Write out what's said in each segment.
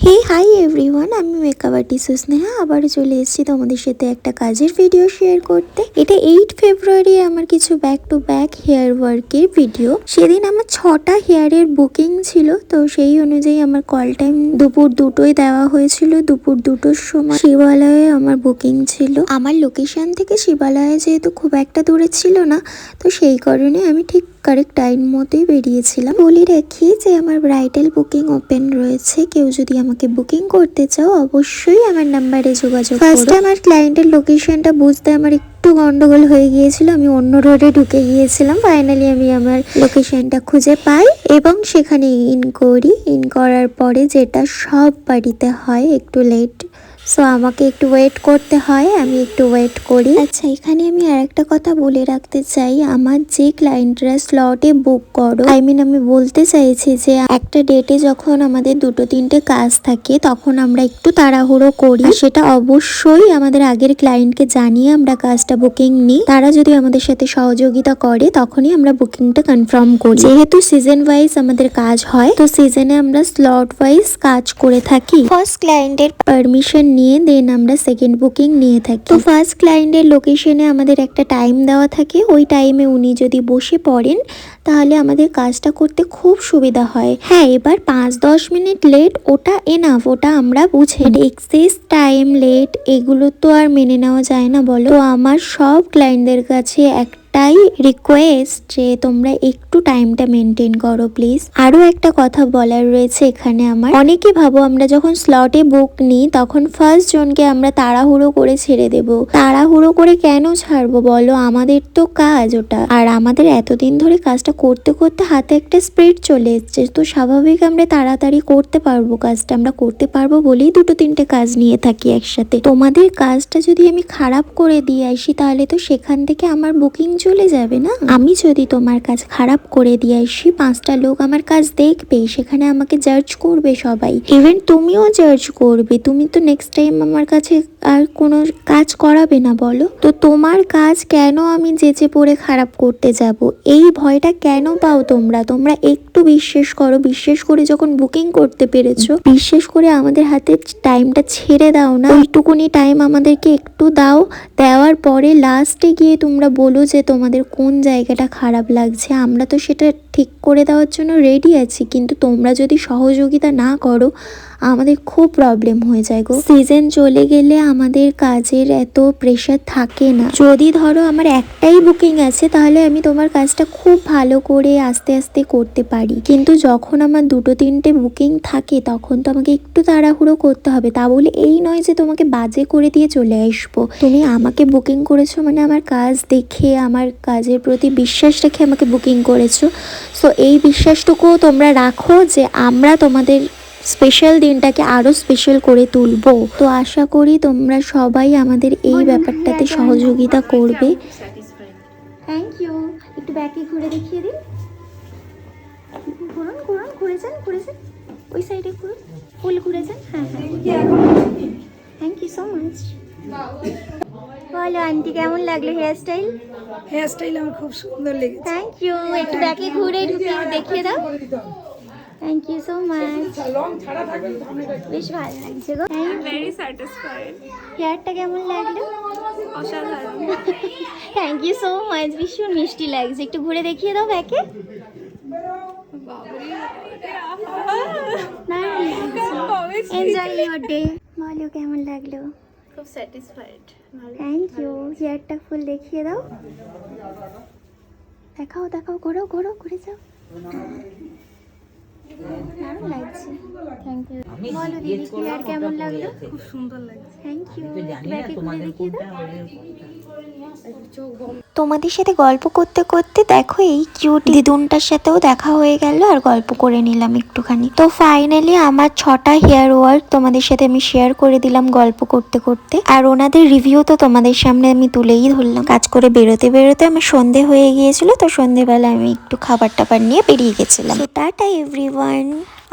হে hi everyone, আমি makeup artist Sneha আবারও চলে এসেছি তোমাদের সাথে একটা কাজের ভিডিও শেয়ার করতে। এটা 8 ফেব্রুয়ারি আমার কিছু ব্যাক টু ব্যাক হেয়ার ওয়ার্কের ভিডিও। সেদিন আমার 6টা হেয়ারের বুকিং ছিল, তো সেই অনুযায়ী আমার কল টাইম দুপুর 2টোয় দেওয়া হয়েছিল। দুপুর 2টোর সময় শিবালয়ে আমার বুকিং ছিল। আমার লোকেশন থেকে শিবালয়ে যেহেতু খুব একটা দূরে ছিল না, তো সেই কারণে আমি ঠিক কারেক্ট টাইম মতোই বেরিয়েছিলাম। বলে রাখি যে আমার ব্রাইডাল বুকিং ওপেন রয়েছে, কেউ যদি আমাকে বুকিং করতে চাও অবশ্যই আমার নাম্বারে যোগাযোগ করো। ফার্স্ট আমার ক্লায়েন্টের লোকেশনটা বুঝতে আমার একটু গন্ডগোল হয়ে গিয়েছিল, আমি অন্য রোডে ঢুকে গিয়েছিলাম। ফাইনালি আমি আমার লোকেশনটা খুঁজে পাই এবং সেখানে ইন করি। ইন করার পরে যেটা সব বাড়িতে হয়, একটু লেট, সো আমাকে একটু ওয়েট করতে হয়, আমি একটু ওয়েট করি। আচ্ছা, এখানে আমি আর একটা কথা বলে রাখতে চাই, আমার যে ক্লায়েন্টরা স্লটে বুক করো, আমি বলতে চাইছি যে একটা ডেটে যখন আমাদের 2-3টে কাজ থাকে তখন আমরা একটু তাড়াহুড়ো করি। সেটা অবশ্যই আমাদের আগের ক্লায়েন্টকে জানিয়ে আমরা কাজটা বুকিং নিই। তারা যদি আমাদের সাথে সহযোগিতা করে তখনই আমরা বুকিংটা কনফার্ম করি। যেহেতু সিজন ওয়াইজ আমাদের কাজ হয়, তো সিজনে আমরা স্লট ওয়াইজ কাজ করে থাকি। ফার্স্ট ক্লায়েন্টের পারমিশন নিয়ে দেন আমরা সেকেন্ড বুকিং নিয়ে থাকি। তো ফার্স্ট ক্লায়েন্টের লোকেশনে আমাদের একটা টাইম দেওয়া থাকে, ওই টাইমে উনি যদি বসে পড়েন তাহলে আমাদের কাজটা করতে খুব সুবিধা হয়। হ্যাঁ, এবার 5-10 মিনিট লেট ওটা এনাফ, ওটা আমরা বুঝে। এক্সেস টাইম লেট এগুলো তো আর মেনে নেওয়া যায় না বলো। তো আমার সব ক্লায়েন্টদের কাছে একটাই রিকোয়েস্ট যে তোমরা একটু টাইমটা মেনটেন করো প্লিজ। আরো একটা কথা বলার রয়েছে এখানে আমার, অনেকে ভাবো আমরা যখন স্লটে বুক নিই তখন ফার্স্ট জনকে আমরা তাড়াহুড়ো করে ছেড়ে দেব। তাড়াহুড়ো করে কেন ছাড়বো বলো, আমাদের তো কাজ ওটা, আর আমাদের এতদিন ধরে কাজটা করতে করতে হাতে একটা স্পিড চলে এসছে, তো স্বাভাবিক আমরা তাড়াতাড়ি করতে পারবো কাজটা। আমরা করতে পারবো বলেই 2-3টে কাজ নিয়ে থাকি একসাথে। তোমাদের কাজটা যদি আমি খারাপ করে দিয়ে আসি তাহলে তো সেখান থেকে আমার বুকিং চলে যাবে না। আমি যদি তোমার কাজ খারাপ করে দিয়ে আসি, 5টা লোক আমার কাজ দেখবে, সেখানে আমাকে জাজ করবে সবাই, ইভেন তুমিও জাজ করবে। তুমি তো নেক্সট টাইম আমার কাছে আর কোনো কাজ করাবে না বলো। তো তোমার কাজ কেন আমি যেচে পড়ে খারাপ করতে যাব, এই ভয়টা কেন পাও তোমরা? তোমরা একটু বিশ্বাস করো, বিশ্বাস করে যখন বুকিং করতে পেরেছো, বিশ্বাস করে আমাদের হাতে টাইমটা ছেড়ে দাও না। ওইটুকুনি টাইম আমাদেরকে একটু দাও, দেওয়ার পরে লাস্টে গিয়ে তোমরা বলো যে তোমাদের কোন জায়গাটা খারাপ লাগছে। আমরা তো সেটা ঠিক করে দেওয়ার জন্য রেডি আছি, কিন্তু তোমরা যদি সহযোগিতা না করো আমাদের খুব প্রবলেম হয়ে যায় গো। সিজন চলে গেলে আমাদের কাজের এত প্রেশার থাকে না। যদি ধরো আমার একটাই বুকিং আছে তাহলে আমি তোমার কাজটা খুব ভালো করে আস্তে আস্তে করতে পারি, কিন্তু যখন আমার 2-3টে বুকিং থাকে তখন তো আমাকে একটু তাড়াহুড়ো করতে হবে। তা বলে এই নয় যে তোমাকে বাজে করে দিয়ে চলে আসবো। তুমি আমাকে বুকিং করেছো মানে আমার কাজ দেখে, আমার কাজের প্রতি বিশ্বাস রেখে আমাকে বুকিং করেছো। সো এই বিশ্বাসটুকুও তোমরা রাখো যে আমরা তোমাদের স্পেশাল দিনটাকে আরো স্পেশাল করে তুলবো। তো আশা করি তোমরা সবাই আমাদের এই ব্যাপারটাতে সহযোগিতা করবে। Thank you. একটু ব্যাকে ঘুরে দেখিয়ে দিন। ঘুরুন ঘুরুন, ঘুরেছেন ঘুরেছেন, ওই সাইডে ঘুরুন, ফুল ঘুরেছেন। হ্যাঁ হ্যাঁ, থ্যাংক ইউ সো মাচ। বলো আন্টি, কেমন লাগলো হেয়ার স্টাইল? হেয়ার স্টাইল আমার খুব সুন্দর লেগেছে। Thank you. একটু ব্যাকে ঘুরে ঢুকিয়ে দেখিয়ে দাও। Thank you so much. বেশ ভালো লাগছে গো। Very satisfied. হেয়ারটা কেমন লাগলো? অসাধারণ। Thank you so much. ভীষণ মিষ্টি লাগছে। একটু ঘুরে দেখিয়ে দাও ব্যাকে। Enjoy your day. বলো কেমন লাগলো? খুব স্যাটিসফাইড। Thank you. হেয়ারটা ফুল দেখিয়ে দাও। দেখাও দেখাও, ঘোরো ঘোরো, ঘুরে যাও। দারুণ লাগছে। Thank you. বলো দিদি, হেয়ার কেমন লাগলো? খুব সুন্দর লাগছে। Thank you. ব্যাকে ঘুরে দেখিয়ে দাও। তোমাদের সাথে গল্প করতে করতে দেখো এই কিউট দিদুনটার সাথেও দেখা হয়ে গেল আর গল্প করে নিলাম একটুখানি। তো ফাইনালি আমার 6টা হেয়ার ওয়ার্ক তোমাদের সাথে আমি শেয়ার করে দিলাম গল্প করতে করতে, আর ওনাদের রিভিউ তো তোমাদের সামনে আমি তুলেই ধরলাম। কাজ করে বেরোতে বেরোতে আমার সন্ধে হয়ে গিয়েছিল, তো সন্ধেবেলা আমি একটু খাবার টাবার নিয়ে বেরিয়ে গেছিলাম। তো টাটা এভরিওয়ান।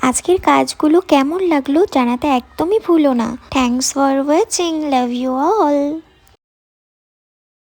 আজকের কাজগুলো কেমন লাগলো জানাতে একদমই ভুলো না। Thanks for watching, love you all.